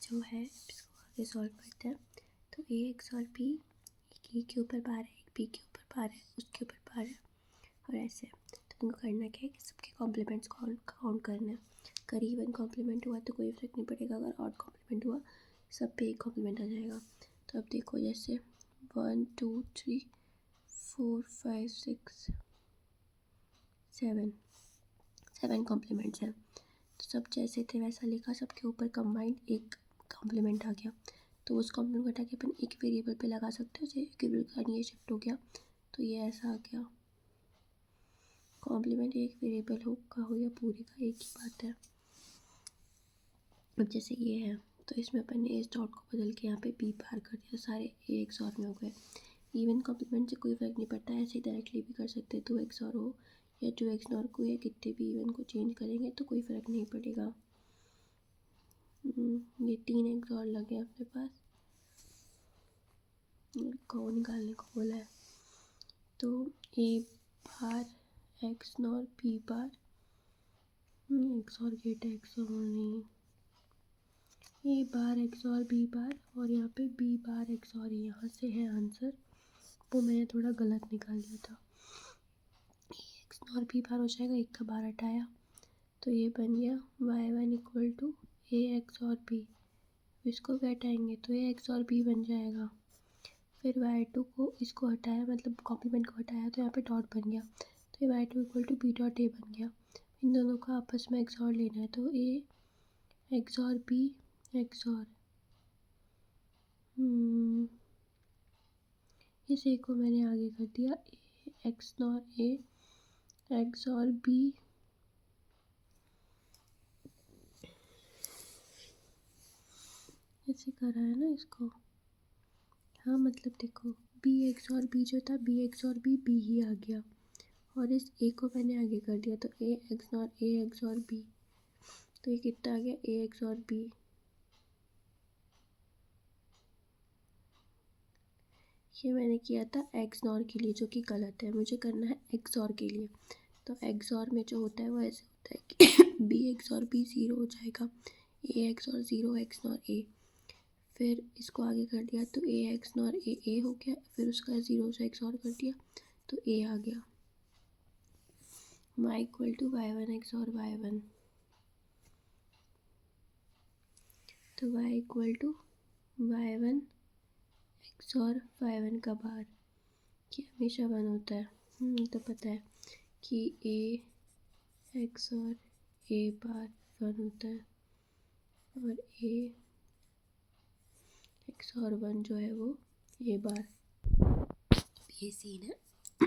जो है इसको आगे सॉल्व करते हैं। तो ए एक्सॉर बी, एक ए के ऊपर बार है, एक बी के ऊपर बार है, उसके ऊपर बार है और ऐसे। तो तुमको करना क्या है कि सबके कॉम्प्लीमेंट्स काउंट करना है। अगर इवन कॉम्प्लीमेंट हुआ तो कोई फ़र्क नहीं पड़ेगा, अगर ऑड कॉम्प्लीमेंट हुआ सब पे एक कॉम्प्लीमेंट आ जाएगा। तो अब देखो जैसे 1 2 3 4 5 6 7 कॉम्प्लीमेंट्स हैं। तो सब जैसे थे वैसा लिखा, सबके ऊपर कंबाइंड एक कॉम्प्लीमेंट आ गया। तो उस कॉम्प्लीमेंट को हटा के अपन एक वेरिएबल पे लगा सकते हो। जैसे एक वेरिएबल का ये शिफ्ट हो गया तो ये ऐसा आ गया। कॉम्प्लीमेंट एक वेरिएबल हो का हो या पूरे का, एक ही बात है। अब जैसे ये है तो इसमें अपन ने इस डॉट को बदल के यहाँ पे बी बार कर दिया, सारे ए एक्सॉर में हो गए। इवन कॉम्प्लीमेंट से कोई फ़र्क नहीं पड़ता है, ऐसे डायरेक्टली भी कर सकते हैं। 2 एक्सॉर हो या 2 एक्सॉर को या कितने भी इवन को चेंज करेंगे तो कोई फ़र्क नहीं पड़ेगा। ये 3 एक्सॉर लगे अपने पास, को निकालने को बोला है। तो A bar XNOR B bar, XOR gate है, एक्सॉर नहीं, A bar XOR B bar और यहाँ पे बी बार एक्सॉर, यहाँ से है आंसर। वो मैंने थोड़ा गलत निकाल दिया था। एक्स नॉर बी बार हो जाएगा, एक का बार हटाया तो ये बन गया y1 equal to A x और बी। इसको भी हटाएंगे तो ए एक्स और बी बन जाएगा। फिर y2 को इसको हटाया, मतलब कॉम्प्लीमेंट को हटाया तो यहाँ पे डॉट बन गया, तो ये y2 equal to B dot A बन गया। इन दोनों का आपस में एक्सॉर लेना है तो ए एक्सॉर बी एक्सॉर, इस ए को मैंने आगे कर दिया, A XNOR A XOR B ऐसे करा है ना इसको। हाँ मतलब देखो बी एक्स और बी जो था, बी एक्स और बी ही आ गया और इस ए को मैंने आगे कर दिया तो ए एक्स और बी। तो ये कितना आ गया, ए एक्स और बी। ये मैंने किया था एक्स नॉर के लिए जो कि गलत है, मुझे करना है एक्स और के लिए। तो एक्स और में जो होता है वो ऐसे होता है कि बी एक्स और बी 0 हो जाएगा, ए एक्स और 0 एक्स नॉर ए। फिर इसको आगे कर दिया तो ए एक्स नॉर ए हो गया, फिर उसका 0 से एक्स और कर दिया तो ए आ गया। y equal to y1 x और y1, तो y equal to y1 x और y1 का बार, कि हमेशा 1 होता है। तो पता है कि ए एक्स और ए बार 1 होता है और ए एक्स और 1 जो है वो ए बार। ये सीन है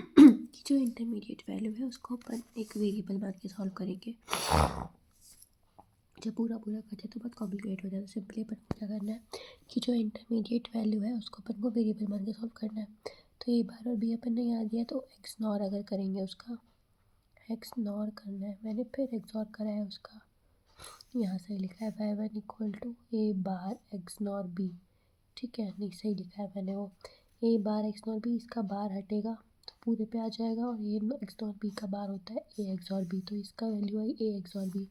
कि जो इंटरमीडिएट वैल्यू है उसको अपन एक वेरिएबल मान के सॉल्व करेंगे। जब पूरा करते तो बहुत कॉम्प्लिकेट हो जाता है। सिंपली अपन को क्या करना है कि जो इंटरमीडिएट वैल्यू है उसको अपन को वेरिएबल मान के सॉल्व करना है। तो ए बार और बी अपन ने यहाँ दिया तो एक्स नॉर अगर करेंगे उसका एक्स नॉर करना है, मैंने फिर एक्स और करा है उसका, यहाँ से लिखा है y1 equal to A bar XNOR B. ठीक है, नहीं सही लिखा है मैंने, वो A bar XNOR B, इसका बार हटेगा तो पूरे पे आ जाएगा और ये एक्स नॉर बी का बार होता है ए एक्स और बी, तो इसका वैल्यू आई ए एक्स और बी।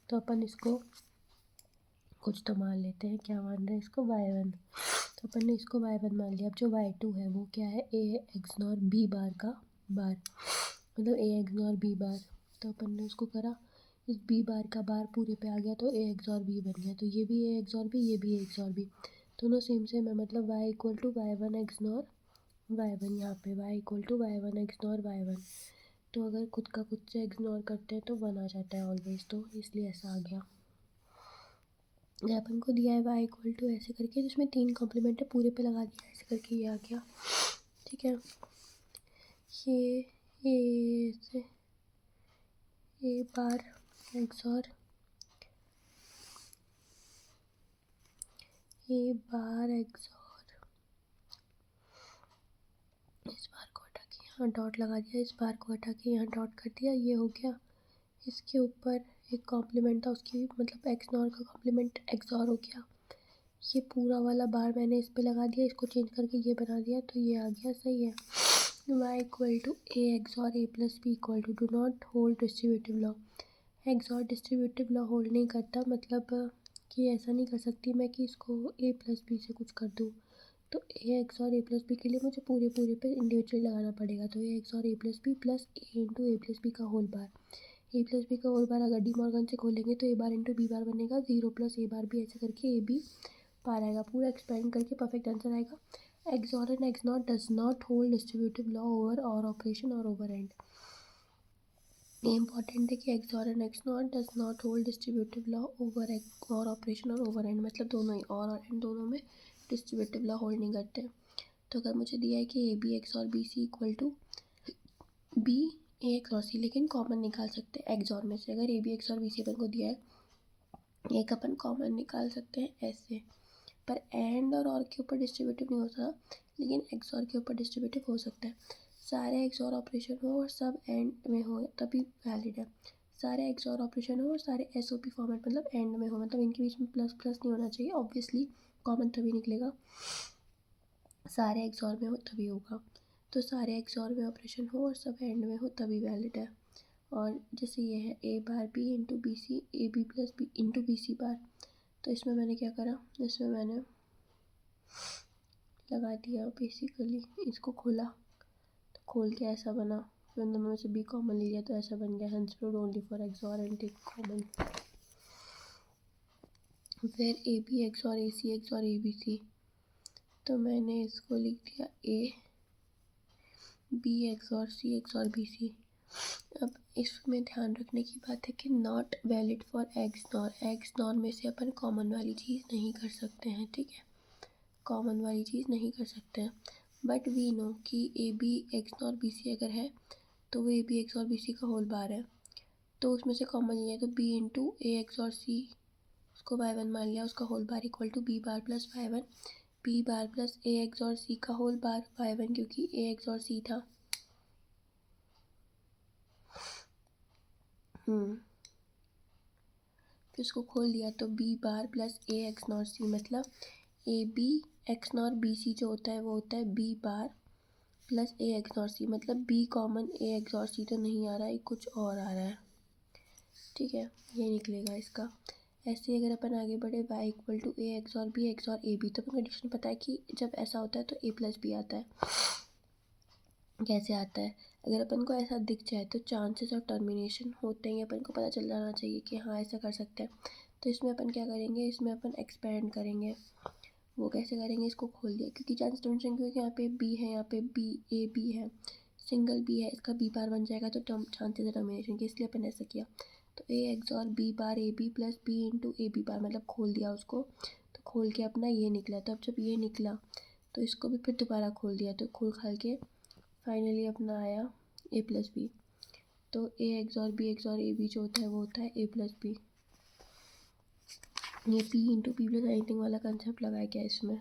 तो अपन इसको कुछ तो मान लेते हैं, क्या मान रहे हैं इसको y1, तो अपन ने इसको y1 मान लिया। अब जो y2 है वो क्या है, ए एक्स नॉर बी बार का बार, मतलब ए एक्स नॉर बी बार। तो अपन ने उसको करा, इस बी बार का बार पूरे पे आ गया तो ए एक्स और बी बन गया। तो ये भी ए एक्स और बी, ये भी ए एक्स और बी, दोनों सेम है, मतलब y equal to y1 XNOR y1, यहाँ पे y equal to y1 XNOR y1। तो अगर खुद का खुद से इग्नोर करते हैं तो 1 आ जाता है ऑलवेज, तो इसलिए ऐसा आ गया। जब अपन को दिया है y इक्वल टू ऐसे करके, तो इसमें 3 कॉम्प्लीमेंट है, पूरे पे लगा दिया ऐसे करके, ये आ गया। ठीक है, ये ऐसे ए बार एक्स और ए बार एक्स और, इस बार को हटा के यहाँ डॉट लगा दिया, इस बार को हटा के यहाँ डॉट कर दिया, ये हो गया। इसके ऊपर एक कॉम्प्लीमेंट था उसकी, मतलब एक्स नॉर का कॉम्प्लीमेंट एक्स और हो गया। ये पूरा वाला बार मैंने इस पे लगा दिया, इसको चेंज करके ये बना दिया तो ये आ गया, सही है। y equal to A x और A plus B equal to, do not hold distributive law. XOR distributive law hold नहीं करता, मतलब कि ऐसा नहीं कर सकती मैं कि इसको ए प्लस बी से कुछ कर दूँ। तो ए एक्स और ए प्लस बी के लिए मुझे पूरे पूरे पे इंडिविजुअली लगाना पड़ेगा। तो ए एक्स और A plus B plus A into A plus B का whole bar. A plus B का होल बार अगर डी मॉर्गन से खोलेंगे तो A bar into B bar बनेगा 0 प्लस ए बार बी, ऐसे करके ए बी पार आएगा। पूरा एक्सपेंड करके परफेक्ट आंसर आएगा। एक्स और and x not does not hold distributive law over और ऑपरेशन और ओवर एंड। ये इंपॉर्टेंट है कि एक्स और and x not does not hold distributive law over और ऑपरेशन और ओवर एंड, मतलब दोनों ही और एंड दोनों में डिस्ट्रीब्यूटिव लॉ होल्ड नहीं करते। तो अगर मुझे दिया है कि ए बी एक्स और B C equal to B A x और सी, लेकिन कॉमन निकाल सकते हैं एक्स और में से। अगर ए बी एक्स और बी सी अपन को दिया है, एक अपन कॉमन निकाल सकते हैं ऐसे। पर एंड और के ऊपर डिस्ट्रीब्यूटिव नहीं होता, लेकिन एक्स और के ऊपर डिस्ट्रीब्यूटिव हो सकता है। सारे एक्स और ऑपरेशन हो और सब एंड में हो तभी वैलिड है। सारे एक्स और ऑपरेशन हो और सारे एस ओ पी फॉर्मेट मतलब एंड में हो, मतलब इनके बीच में प्लस प्लस नहीं होना चाहिए। ऑब्वियसली कॉमन तभी निकलेगा, सारे एक्स और में हो तभी होगा। तो सारे एक्स और में ऑपरेशन हो और सब एंड में हो तभी वैलिड है। और जैसे ये है A bar B into B C, A B plus B into B C bar. तो इसमें मैंने क्या करा, इसमें मैंने लगा दिया बेसिकली, इसको खोला तो खोल के ऐसा बना, फिर उन दोनों में से बी कॉमन ले लिया तो ऐसा बन गया। Hence proved only for x और एंड टेक कॉमन। फिर ए बी एक्स और ए सी एक्स और ए बी सी, तो मैंने इसको लिख दिया ए बी एक्स और सी एक्स और बी सी। अब इसमें ध्यान रखने की बात है कि not valid for x nor. X nor में से अपन कॉमन वाली चीज़ नहीं कर सकते हैं, ठीक है, कॉमन वाली चीज़ नहीं कर सकते हैं। बट वी नो कि A B XNOR B C अगर है तो वो ए बी एक्स और बी सी का होल बार है, तो उसमें से कॉमन लिया तो बी इंटू ए एक्स और सी, उसको वाई वन मान लिया, उसका whole bar equal to B bar plus Y one, B bar plus A x और सी का होल बार वाई वन, क्योंकि ए एक्स और सी था। फिर उसको खोल दिया तो B bar plus A XNOR C, मतलब A B XNOR B C जो होता है वो होता है B bar plus A XNOR C, मतलब बी कॉमन ए एक्स और सी तो नहीं आ रहा है, कुछ और आ रहा है, ठीक है, ये निकलेगा इसका। ऐसे ही अगर अपन आगे बढ़े y equal to A x और बी एक्स और ए बी, तो अपन कंडीशन पता है कि जब ऐसा होता है तो ए प्लस बी आता है। कैसे आता है, अगर अपन को ऐसा दिख जाए तो चांसेस और टर्मिनेशन होते हैं, अपन को पता चल जाना चाहिए कि हाँ ऐसा कर सकते हैं। तो इसमें अपन क्या करेंगे, इसमें अपन एक्सपेंड करेंगे। वो कैसे करेंगे, इसको खोल दिया क्योंकि चांस टर्मिनेशन, क्योंकि यहाँ पे बी है, यहाँ पे बी ए बी है, सिंगल बी है, इसका बी बार बन जाएगा तो चांसेस है टर्मिनेशन के, इसलिए अपन ऐसा किया। तो ए एक्स और B bar A B plus B into A B bar, मतलब खोल दिया उसको, तो खोल के अपना ये निकला। तो अब जब ये निकला तो इसको भी फिर दोबारा खोल दिया, तो खोल खाल के फाइनली अपना आया ए प्लस बी। तो ए एक्स और बी एक्स और ए बी जो होता है वो होता है ए प्लस बी। ये P into P plus anything वाला कंसेप्ट लगाया गया इसमें।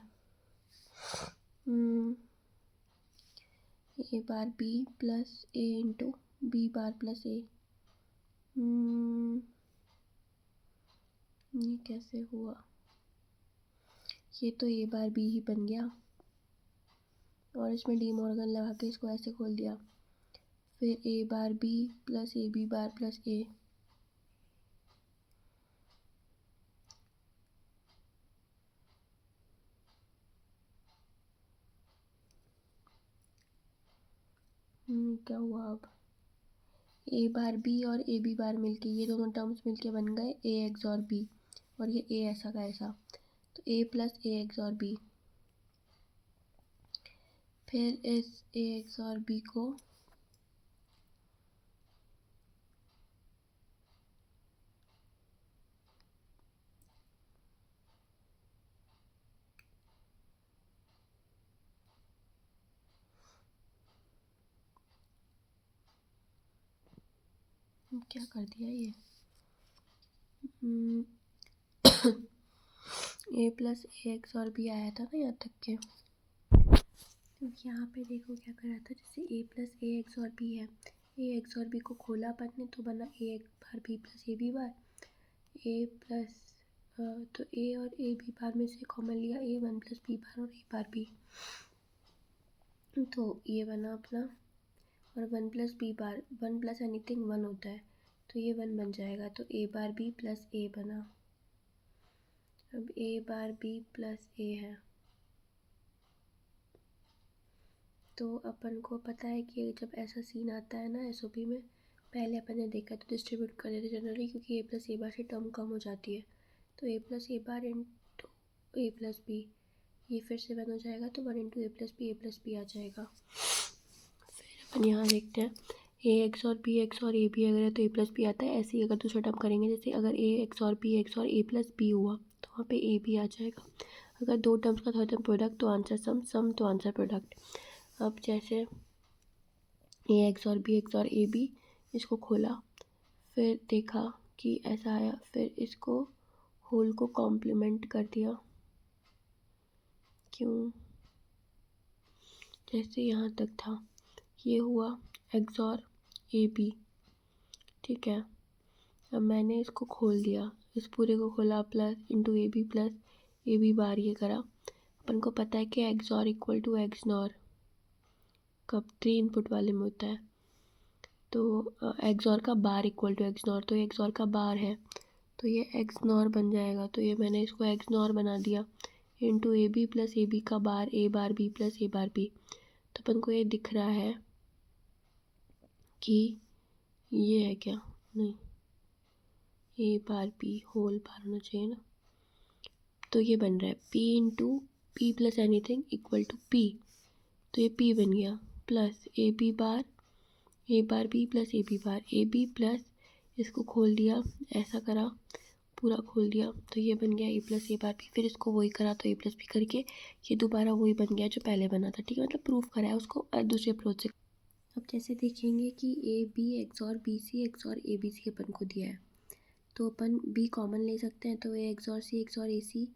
ए बार बी प्लस ए इंटू बी बार प्लस ए, ये कैसे हुआ, ये तो ए बार बी ही बन गया और इसमें डी मॉर्गन लगा के इसको ऐसे खोल दिया। फिर A bar B plus A B bar plus A, क्या हुआ अब, ए बार बी और ए बी बार मिलके, ये दोनों टर्म्स मिलके बन गए ए एक्स और बी, और ये ए ऐसा का ऐसा, तो ए प्लस ए एक्स और बी। फिर इस ए एक्स और बी को क्या कर दिया ये, ए प्लस ए एक्स और बी आया था ना यहाँ तक के, तो यहाँ पे देखो क्या करा था, जैसे ए प्लस ए एक्स और बी है, ए एक्स और बी को खोला अपन ने तो बना A bar B plus A B bar, A plus तो ए और ए बी बार में से कॉमन लिया A one plus B bar और ए बार बी, तो ये बना अपना, और one plus B bar, one plus anything one होता है तो ये वन बन जाएगा, तो ए बार बी प्लस ए बना। अब ए बार बी प्लस ए है, तो अपन को पता है कि जब ऐसा सीन आता है ना एसओपी में, पहले अपन ने देखा तो डिस्ट्रीब्यूट कर देते जनरली, क्योंकि ए प्लस ए बार से टर्म कम हो जाती है। तो ए plus A bar into A plus B, ये फिर से वन हो जाएगा, तो वन इंटू ए प्लस बी आ जाएगा। फिर अपन यहाँ देखते हैं ए एक्स और बी एक्स और ए बी अगर है तो ए प्लस बी आता है। ऐसे ही अगर दूसरा टर्म करेंगे, जैसे अगर ए एक्स और बी एक्स और ए प्लस बी हुआ तो वहाँ पे ए बी आ जाएगा। अगर दो टर्म्स का थर्ड टर्म प्रोडक्ट तो आंसर सम, सम तो आंसर प्रोडक्ट। अब जैसे ए एक्स और बी एक्स और ए बी, इसको खोला, फिर देखा कि ऐसा आया, फिर इसको होल को कॉम्प्लीमेंट कर दिया। क्यों? जैसे यहाँ तक था, ये हुआ एक्स और ए बी, ठीक है। अब मैंने इसको खोल दिया, इस पूरे को खोला, plus into A B bar ये करा। अपन को पता है कि एक्स और इक्वल टू एक्स नॉर कब 3 इनपुट वाले में होता है, तो एक्स और का बार इक्वल टू एक्स नॉर, तो एक्स और का बार है तो ये एक्स नॉर बन जाएगा। तो ये मैंने इसको एक्स नॉर बना दिया, into A B plus A B का bar A bar B plus A bar B. तो अपन को ये दिख रहा है कि ये है क्या, नहीं, A bar B whole bar होना चाहिए ना। तो ये बन रहा है P into P plus anything equal to P, तो ये पी बन गया, plus A bar B plus A B plus इसको खोल दिया, ऐसा करा, पूरा खोल दिया, तो ये बन गया ए प्लस ए बार बी। फिर इसको वही करा तो ए प्लस बी करके ये दोबारा वही बन गया जो पहले बना था, ठीक है। मतलब प्रूफ करा है उसको दूसरे अप्रोच से। अब जैसे देखेंगे कि ए बी एक्स और बी सी एक्स और ए बी सी अपन को दिया है, तो अपन बी कॉमन ले सकते हैं, तो ए एक्स और ए सी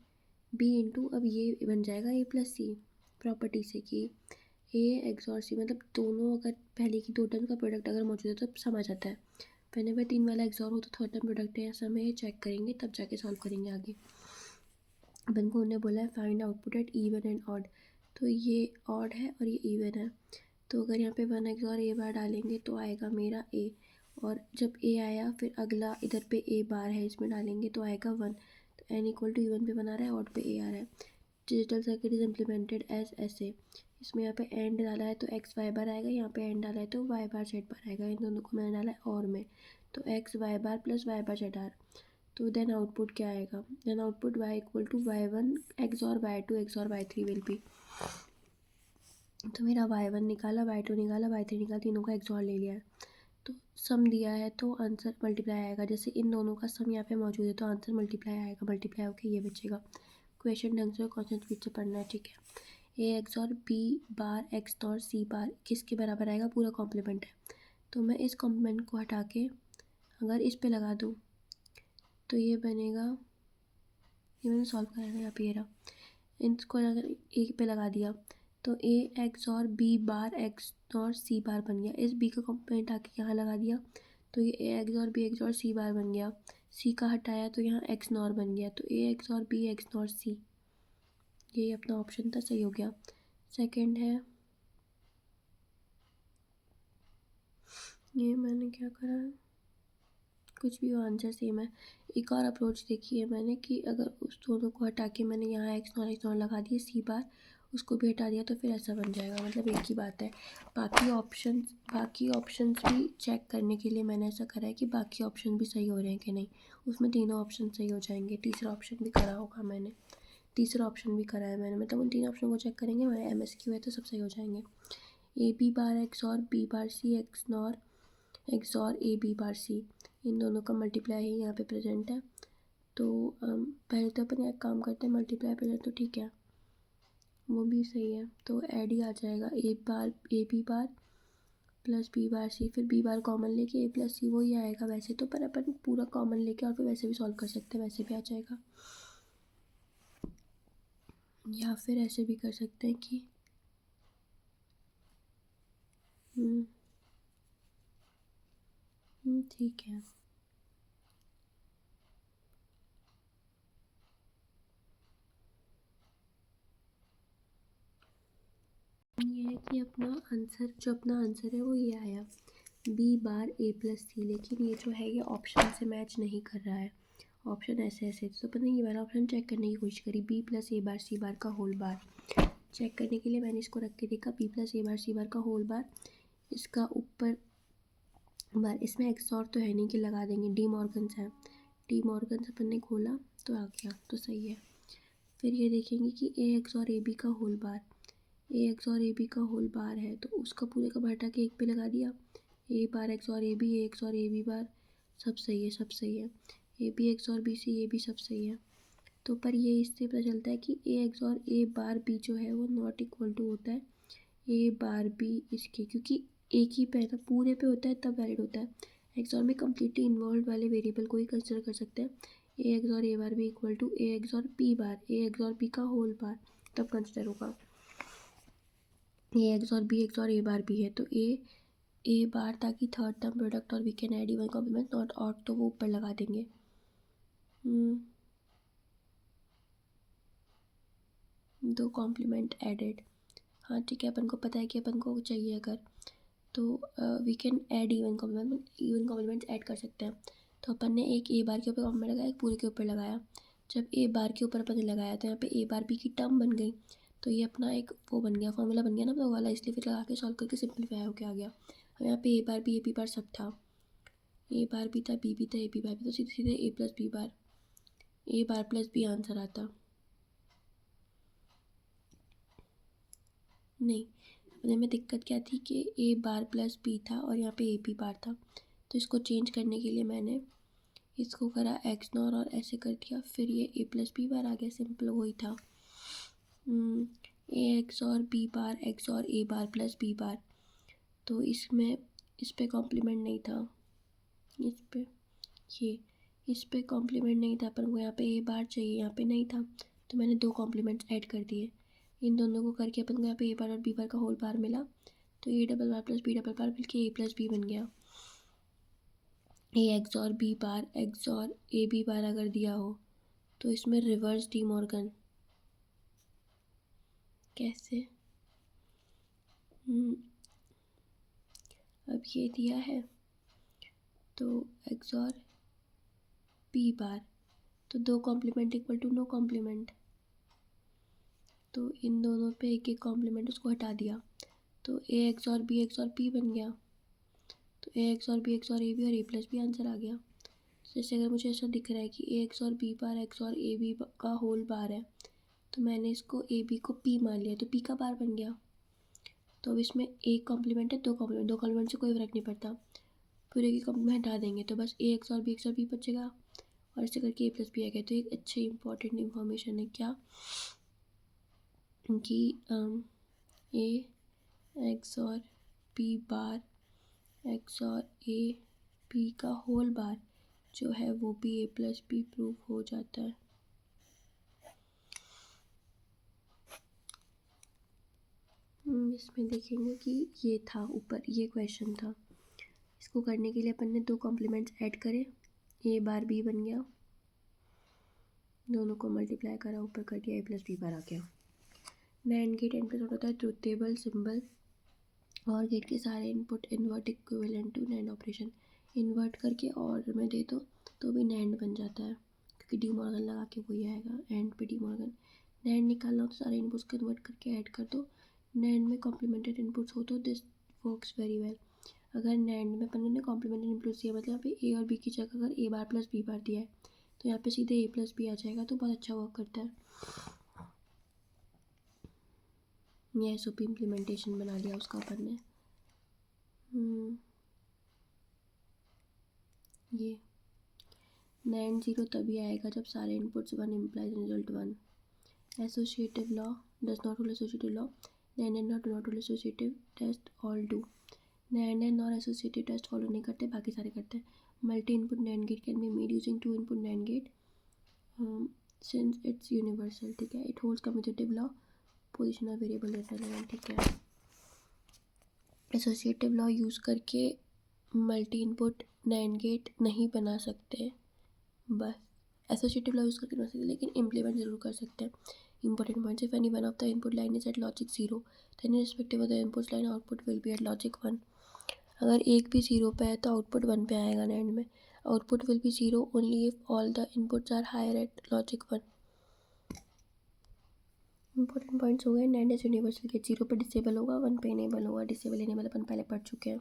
बी इंटू, अब ये बन जाएगा ए प्लस सी प्रॉपर्टी से कि ए एक्स और सी, मतलब दोनों अगर पहले की दो टर्म का प्रोडक्ट अगर मौजूद है तो समझ आता है। पहले बार 3 वाला एक्स और हो तो थर्ड टर्म प्रोडक्ट है, ऐसा हमें ये चेक करेंगे तब जाके सॉल्व करेंगे आगे। अपन को उन्हें बोला है find output at even and odd, तो ये ऑड है और ये इवन है। तो अगर यहाँ पे 1 एक्स और ए बार डालेंगे तो आएगा मेरा ए, और जब ए आया फिर अगला इधर पे ए बार है इसमें डालेंगे तो आएगा 1। तो एन इक्वल टू इवन पे बना रहा है, ऑड पे ए आ रहा है। Digital circuit is implemented as ऐसे, इसमें यहाँ पे एंड डाला है तो एक्स वाई बार आएगा, यहाँ पे एंड डाला है तो वाई बार जेड बार आएगा। इन दोनों को मैंने डाला है और में, तो x y bar plus y bar z r. तो देन आउटपुट क्या आएगा, then output y equal to y one x और वाई टू एक्स और वाई थ्री विल बी। तो मेरा वाई वन निकाला, वाई टू निकाला, वाई थ्री निकाला, तीनों का एक्स और ले लिया है। तो सम दिया है तो आंसर मल्टीप्लाई आएगा, जैसे इन दोनों का सम यहाँ पे मौजूद है तो आंसर मल्टीप्लाई आएगा, मल्टीप्लाई होकर ये बचेगा। क्वेश्चन ढंग से कॉन्सेप्ट स्पीड से पढ़ना है, ठीक है। ए एक्स और बी बार एक्स और सी बार किसके बराबर आएगा, पूरा कॉम्प्लीमेंट है। तो मैं इस कॉम्प्लीमेंट को हटा के अगर इस पे लगा दूँ तो ये बनेगा, ये मैंने सॉल्व करा था यहाँ पे, ये रहा। इसको अगर ए पे लगा दिया तो ए एक्स और बी बार एक्स और सी बार बन गया। इस बी का कॉम्प्लीमेंट आके यहाँ लगा दिया तो ये ए एक्स और बी एक्स और सी बार बन गया। सी का हटाया तो यहाँ एक्स नॉर बन गया, तो ए एक्स और बी एक्स नॉर सी, यही अपना ऑप्शन था, सही हो गया। सेकंड है, ये मैंने क्या करा है, कुछ भी हो आंसर सेम है। एक और अप्रोच देखी है मैंने कि अगर उस दोनों को हटा के मैंने यहाँ एक्स नॉर लगा दिए, सी बार उसको भी हटा दिया तो फिर ऐसा बन जाएगा, मतलब एक ही बात है। बाकी ऑप्शंस भी चेक करने के लिए मैंने ऐसा करा है कि बाकी ऑप्शन भी सही हो रहे हैं कि नहीं, उसमें तीनों ऑप्शन सही हो जाएंगे। तीसरा ऑप्शन भी करा होगा मैंने, तीसरा ऑप्शन भी करा है मैंने, मतलब उन तीन ऑप्शन को चेक करेंगे, हमारे MSQ है तो सब सही हो जाएंगे। ए बी बार एक्स और बी बार सी एक्स नॉर एक्स और ए बी बार सी, इन दोनों का मल्टीप्लाई ही यहाँ पे प्रेजेंट है। तो पहले तो अपन एक काम करते हैं, मल्टीप्लाई प्रेजेंट तो ठीक है, वो भी सही है, तो ऐड ही आ जाएगा। A B bar plus B bar C, फिर बी बार कॉमन लेके ए प्लस सी वही आएगा वैसे तो, पर अपन पूरा कॉमन लेके और फिर वैसे भी सॉल्व कर सकते हैं, वैसे भी आ जाएगा। या फिर ऐसे भी कर सकते हैं कि ठीक है। ये है कि अपना आंसर है वो ये आया बी बार ए प्लस सी, लेकिन ये जो है ये ऑप्शन से मैच नहीं कर रहा है। ऑप्शन ऐसे ऐसे, तो अपन ने ये वाला ऑप्शन चेक करने की कोशिश करी, बी प्लस ए बार सी बार का होल बार। चेक करने के लिए मैंने इसको रख के देखा, बी प्लस ए बार सी बार का होल बार, इसका ऊपर बार, इसमें एक्स और तो है नहीं कि लगा देंगे, डी मॉर्गन्स है, डी मॉर्गन्स अपन ने खोला तो आ गया, तो सही है। फिर ये देखेंगे कि ए एक्स और ए बी का होल बार, ए एक्स और ए बी का होल बार है तो उसका पूरे का हटा के एक पे लगा दिया, ए बार एक्स और ए बी, ए एक्स और ए बी बार, सब सही है, सब सही है। ए बी एक्स और बी सी, ये भी सब सही है। तो पर ये इससे पता चलता है कि ए एक्स और ए बार बी जो है वो नॉट इक्वल टू होता है ए बार बी इसके, क्योंकि एक ही पे है, पूरे पे होता है तब वैलिड होता है। एक्स और में कम्प्लीटली इन्वॉल्व वाले वेरिएबल को ही कंसिडर कर सकते हैं। ए एक्स और A bar B equal to A x और पी बार, ए एक्स और बी का होल बार, तब कंसिडर होगा। ए एक्स और बी एक्स और ए बार बी है तो ए बार ताकि थर्ड टर्म प्रोडक्ट और we can add even complement not out, तो वो ऊपर लगा देंगे। दो कॉम्प्लीमेंट एडेड, हाँ ठीक है, अपन को पता है कि अपन को चाहिए अगर, तो we can add even complement add कर सकते हैं। तो अपन ने एक ए बार के ऊपर कॉम्प्लीमेंट लगाया, एक पूरे के ऊपर लगाया। जब ए बार के ऊपर अपन ने लगाया तो यहाँ पे ए बार बी की टर्म बन गई, तो ये अपना एक वो बन गया, फॉर्मूला बन गया ना वो वाला, इसलिए फिर लगा के सॉल्व करके सिंपलीफाई होके आ गया। अब यहाँ पे ए बार बी, ए बी बार सब था, ए बार भी था, बी भी था, ए बी बार भी, तो सीधे सीधे ए plus B bar, A bar plus B answer आता। नहीं, अपने में दिक्कत क्या थी कि ए बार प्लस बी था और यहाँ पे ए बी बार था, तो इसको चेंज करने के लिए मैंने इसको करा एक्स नॉर और ऐसे कर दिया, फिर ये ए प्लस बी बार आ गया, सिंपल वही था। ए एक्स और बी बार, एक्स और A bar plus B bar, तो इसमें इस पे कॉम्प्लीमेंट नहीं था, इस पे ये, इस पे कॉम्प्लीमेंट नहीं था, अपन को यहाँ पे ए बार चाहिए, यहाँ पे नहीं था, तो मैंने दो कॉम्प्लीमेंट्स ऐड कर दिए। इन दोनों को करके अपन को यहाँ पे ए बार और बी बार का होल बार मिला, तो A double bar plus B double bar मिल के ए प्लस बी बन गया। ए एक्स और बी बार, एक्स और ए बी बार अगर दिया हो तो इसमें रिवर्स डी मॉर्गन कैसे, अब ये दिया है तो एक्स और बी बार, तो दो complement equal to no complement, तो इन दोनों पे एक एक कॉम्प्लीमेंट उसको हटा दिया, तो ए एक्स और पी बन गया, तो ए एक्स और बी एक्स और ए बी और ए प्लस बी आंसर आ गया। जैसे अगर मुझे ऐसा दिख रहा है कि ए एक्स और बी बार एक्स और ए बी का होल बार है, तो मैंने इसको ए बी को पी मान लिया, तो पी का बार बन गया। तो अब इसमें एक कॉम्प्लीमेंट है, दो कॉम्प्लीमेंट से कोई फ़र्क नहीं पड़ता, पूरे की कॉम्प्लीमेंट हटा देंगे तो बस ए एक्स और बी बचेगा, और ऐसे करके ए प्लस बी आ गया। तो एक अच्छी इंपॉर्टेंट इन्फॉर्मेशन है क्या कि ए एक्स और बी बार, एक्स और ए बी का होल बार जो है वो भी ए प्लस बी प्रूव हो जाता है। इसमें देखेंगे कि ये था ऊपर, ये क्वेश्चन था, इसको करने के लिए अपन ने दो कॉम्प्लीमेंट्स ऐड करे, ए बार बी बन गया, दोनों को मल्टीप्लाई करा, ऊपर कर दिया, ए प्लस बी बार आ गया। नैंड गेट इनपुट होता है ट्रुथ टेबल सिंबल, और गेट के सारे input invert equivalent to NAND operation, invert करके ऑर्डर में दे दो तो भी नैंड बन जाता है, क्योंकि डी मॉर्गन लगा के वही आएगा, एंड पे डी मॉर्गन। नैंड निकालना हो तो सारे इनपुट्स कन्वर्ट करके ऐड कर दो, नैंड में कॉम्प्लीमेंटेड इनपुट्स हो तो दिस वर्क्स वेरी वेल। अगर नैंड में अपन ने कॉम्प्लीमेंटेड इनपुट्स दिया, मतलब यहाँ पे ए और बी की जगह अगर ए बार प्लस बी बार दिया है तो यहाँ पे सीधे ए प्लस बी आ जाएगा, तो बहुत अच्छा वर्क करता है। ये एसओपी इम्प्लीमेंटेशन बना लिया उसका अपन ने। ये नैंड 0 तभी आएगा जब सारे inputs 1 implies result 1। Associative law does not rule associative law, NAND and not rule associative test all do, NAND and not associative test follow नहीं करते, बाकी सारे करते हैं। Multi input NAND gate can be made using 2 input NAND gate since it's universal, ठीक है। It holds commutative law, position of variable data, ठीक है। एसोसिएटिव लॉ यूज़ करके मल्टी इनपुट नैंड गेट नहीं बना सकते, बस एसोसिएटिव लॉ यूज़ करके बना सकते, लेकिन इम्प्लीमेंट ज़रूर कर सकते हैं। Important points, if any one of the input line is at logic 0 then respective of the input line output will be at logic 1। अगर एक भी 0 पे है तो आउटपुट 1 पे आएगा नैंड में, output will be 0 only if all the inputs are higher at logic 1। Important points हो गए। नैंड इज यूनिवर्सल गेट 0 पे डिसेबल होगा, 1 पे इनेबल होगा। डिसेबल इनेबल अपन पहले पढ़ चुके हैं।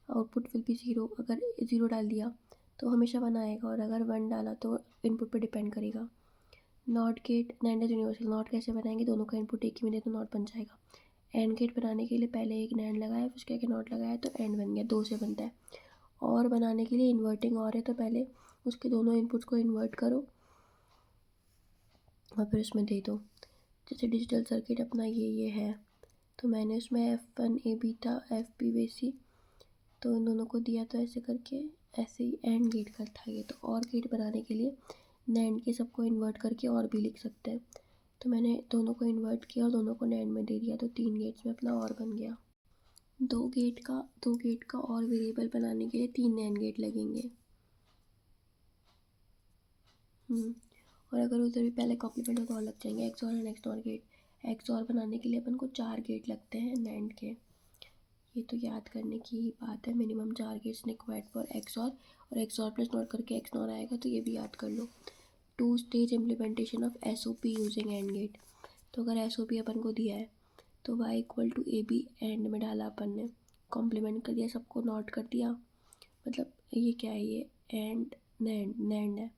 आउटपुट विल बी 0, अगर 0 डाल दिया तो हमेशा 1 आएगा, और अगर 1 डाला तो इनपुट पे डिपेंड करेगा। Not gate, NAND is universal. Not कैसे बनाएंगे, दोनों का इनपुट एक ही में दे तो नॉट बन जाएगा। एंड गेट बनाने के लिए पहले एक नैंड लगाया, फिर उसके आगे नॉट लगाया तो एंड बन गया, 2 से बनता है। और बनाने के लिए इन्वर्टिंग और है तो पहले उसके दोनों इनपुट्स को इन्वर्ट करो और फिर उसमें दे दो। जैसे डिजिटल सर्किट अपना ये है, तो मैंने उसमें F1 A बीटा FB बेसी, तो इन दोनों को दिया, तो ऐसे करके ऐसे ही एंड गेट का था ये। तो और गेट बनाने के लिए नैंड के सबको इन्वर्ट करके और भी लिख सकते हैं, तो मैंने दोनों को इन्वर्ट किया और दोनों को नैंड में दे दिया, तो 3 गेट्स में अपना और बन गया। दो गेट का और वेरिएबल बनाने के लिए 3 नैंड गेट लगेंगे। और अगर उधर भी पहले कॉम्प्लीमेंट हो तो और लग जाएंगे। XOR and XNOR gate. XOR बनाने के लिए अपन को 4 गेट लगते हैं नैंड के, ये तो याद करने की ही बात है। Minimum 4 gates required for XOR, और एक्सऑर प्लस नॉट करके एक्सनॉर आएगा, तो ये भी याद कर लो। 2 stage implementation of SOP using and gate. तो अगर SOP अपन को दिया है तो y equal to AB and में डाला अपन ने, कॉम्प्लीमेंट कर दिया, सबको नॉट कर दिया, मतलब ये क्या है, ये एंड नैंड है।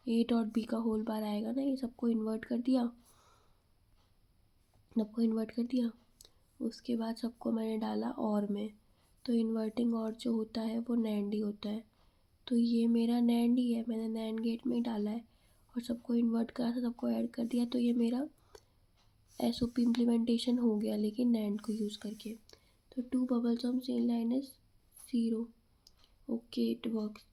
A डॉट B का होल बार आएगा ना, ये सबको इन्वर्ट कर दिया, उसके बाद सबको मैंने डाला और में, तो इन्वर्टिंग और जो होता है वो नैंड ही होता है, तो ये मेरा नैंड ही है, मैंने नैंड गेट में ही डाला है और सबको इन्वर्ट करा था, सबको ऐड कर दिया, तो ये मेरा SOP इम्प्लीमेंटेशन हो गया, लेकिन नैंड को यूज़ करके। तो 2 bubbles on same line is 0, okay it works.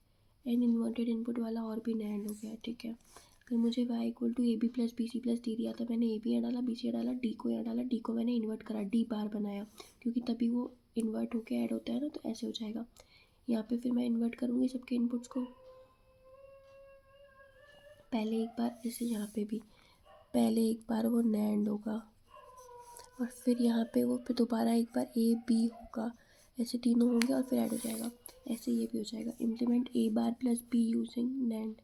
And inverted input वाला और भी नैंड हो गया, ठीक है। अगर मुझे y equal to AB plus BC plus D दिया, तो मैंने AB यहाँ डाला, BC यहाँ डाला, D को यहाँ डाला, D को मैंने इन्वर्ट करा, D बार बनाया, क्योंकि तभी वो इन्वर्ट होके ऐड होता है ना, तो ऐसे हो जाएगा। यहाँ पे फिर मैं इन्वर्ट करूँगी सबके इनपुट्स को, पहले एक बार, जैसे यहाँ पे भी पहले एक बार वो नैंड होगा, और फिर यहाँ पे वो फिर दोबारा एक बार AB होगा, ऐसे तीनों होंगे और फिर ऐड हो जाएगा। ऐसे ये भी हो जाएगा। Implement A bar plus B using NAND.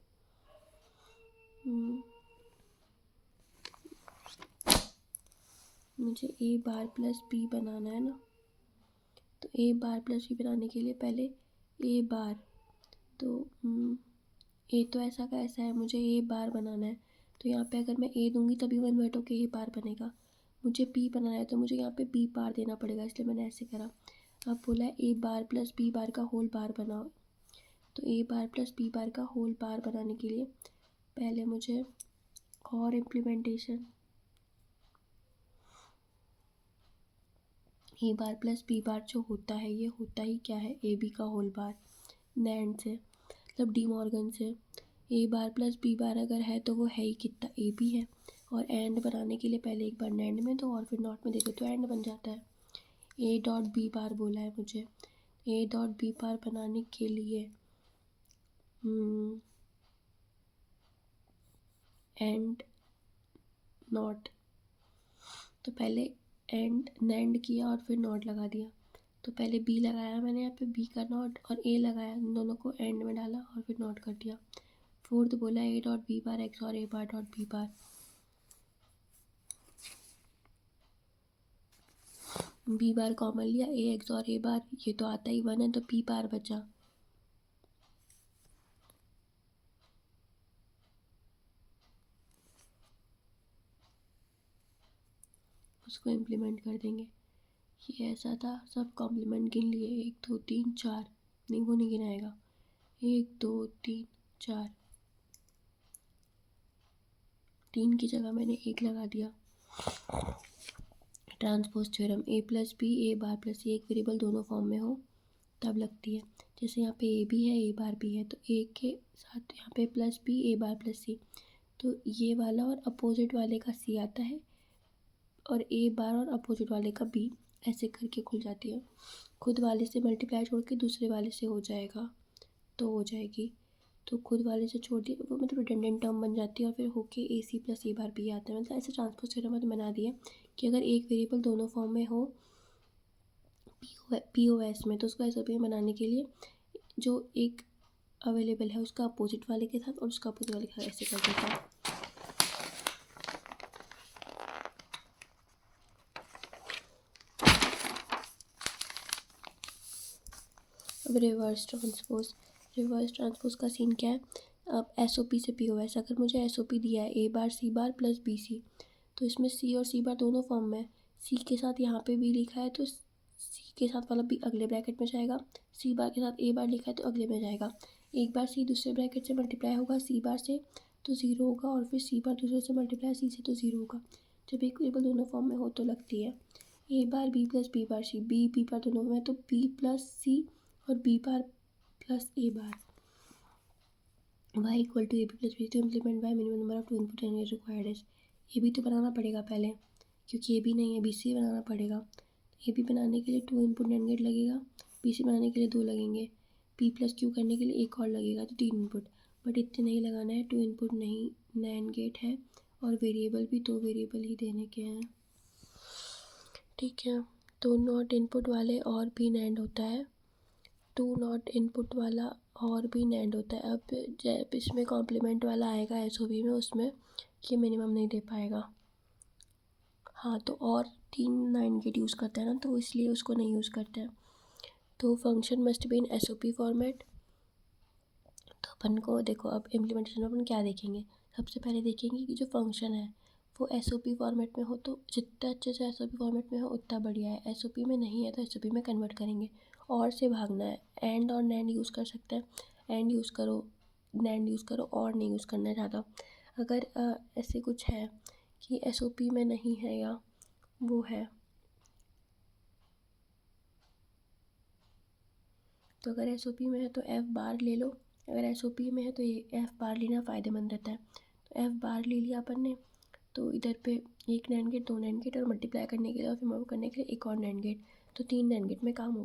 मुझे A बार प्लस B बनाना है ना, तो A बार प्लस B बनाने के लिए पहले A बार, तो A तो ऐसा का ऐसा है, मुझे A बार बनाना है, तो यहाँ पे अगर मैं A दूंगी तभी वो इन्वर्ट होकर A बार बनेगा। मुझे B बनाना है तो मुझे यहाँ पे B बार देना पड़ेगा, इसलिए मैंने ऐसे करा। अब बोला है A बार प्लस B बार का होल बार बनाओ, तो A बार प्लस B बार का होल बार बनाने के लिए पहले मुझे और implementation A bar plus B बार जो होता है, ये होता ही क्या है, AB का होल बार नैंड से, मतलब डी मॉर्गन से। A बार प्लस B बार अगर है तो वो है ही कितना, AB है, और एंड बनाने के लिए पहले एक बार नैंड में दो और फिर नॉट में दे दो, तो एंड बन जाता है। A डॉट B बार बोला है मुझे, A डॉट B बार बनाने के लिए एंड नॉट, तो पहले एंड नैंड किया और फिर नॉट लगा दिया, तो पहले B लगाया मैंने यहाँ पे, B का नॉट, और A लगाया, इन दोनों को एंड में डाला और फिर नॉट कर दिया। फोर्थ बोला A dot B bar X और A bar dot B bar. B bar common लिया, A एक्स और A बार, ये तो आता ही 1 है, तो P बार बचा। उसको इम्प्लीमेंट कर देंगे। ये ऐसा था, सब कॉम्प्लीमेंट गिन लिए, 1 2 3 4, नहीं वो नहीं गिनाएगा, 1 2 3 4, 3 की जगह मैंने 1 लगा दिया। Transpose theorem, A plus B A bar plus C, एक वेरिएबल दोनों फॉर्म में हो तब लगती है। जैसे यहाँ पे A भी है A बार भी है, तो A के साथ यहाँ पे plus B A bar plus C, तो ये वाला और अपोजिट वाले का C आता है, और A बार और अपोजिट वाले का B, ऐसे करके खुल जाती है। खुद वाले से मल्टीप्लाई छोड़ के दूसरे वाले से हो जाएगा तो हो जाएगी, तो खुद वाले से छोड़ दिया, वो मतलब रिडंडेंट टर्म बन जाती है, और फिर होके AC plus A bar B आता है। मतलब ऐसे ट्रांसपोज थ्योरम में बना दिया कि अगर एक वेरिएबल दोनों फॉर्म में हो POS में, तो उसको SOP में बनाने के लिए जो एक अवेलेबल है उसका अपोजिट वाले के साथ और उसका अपोजिट वाले के साथ ऐसे कर देते हैं। अब रिवर्स ट्रांसपोज का सीन क्या है? अब SOP से POS, अगर मुझे SOP दिया है A bar C bar plus BC, तो इसमें C और C बार दोनों फॉर्म में है। C के साथ यहाँ पे B लिखा है तो C के साथ वाला B अगले ब्रैकेट में जाएगा, C बार के साथ A बार लिखा है तो अगले में जाएगा। एक बार C दूसरे ब्रैकेट से मल्टीप्लाई होगा C बार से तो 0 होगा, और फिर C बार दूसरे से मल्टीप्लाई C से तो 0 होगा। जब एक वेरिएबल दोनों फॉर्म में हो तो लगती है A bar B plus B bar C, B bar दोनों में तो B प्लस C और B bar plus A bar. y equal to A B plus B to implement by minimum number of two input and required is. A B तो बनाना पड़ेगा पहले, क्योंकि A B नहीं है, बी सी बनाना पड़ेगा। A B बनाने के लिए 2 इनपुट नैंड गेट लगेगा, बी सी बनाने के लिए 2 लगेंगे, पी प्लस क्यू करने के लिए एक और लगेगा तो 3 इनपुट। बट इतने नहीं लगाना है, 2 इनपुट नहीं नैंड गेट है और वेरिएबल भी 2 वेरिएबल ही देने के हैं, ठीक है। तो नॉट इनपुट वाले और भी नैंड होता है, 2 नॉट इनपुट वाला और भी नैंड होता है। अब जब इसमें कॉम्प्लीमेंट वाला आएगा SOP में, उसमें ये मिनिमम नहीं दे पाएगा। हाँ, तो और 3 नाइन गेट यूज़ करता है ना, तो इसलिए उसको नहीं यूज़ करते हैं। तो function must be in SOP format. तो अपन को देखो, अब इम्प्लीमेंटेशन में अपन क्या देखेंगे? सबसे पहले देखेंगे कि जो फंक्शन है वो SOP फॉर्मेट में हो, तो जितना अच्छे से SOP फॉर्मेट में हो उतना बढ़िया है। SOP में नहीं है तो SOP में कन्वर्ट करेंगे। और से भागना है, एंड और नैंड यूज़ कर सकते हैं, एंड यूज़ करो, नैंड यूज़ करो, और नहीं यूज़ करना है ज़्यादा। अगर ऐसे कुछ है कि SOP में नहीं है या वो है, तो अगर SOP में है तो F बार ले लो। अगर SOP में है तो ये F बार लेना फ़ायदेमंद रहता है। तो F बार ले लिया अपन ने, तो इधर पे एक नैंड गेट, 2 नैंड गेट और मल्टीप्लाई करने के लिए और फिर मल्टीप्लाई करने के लिए एक और नैंड गेट, तो 3 नैंड गेट में काम हो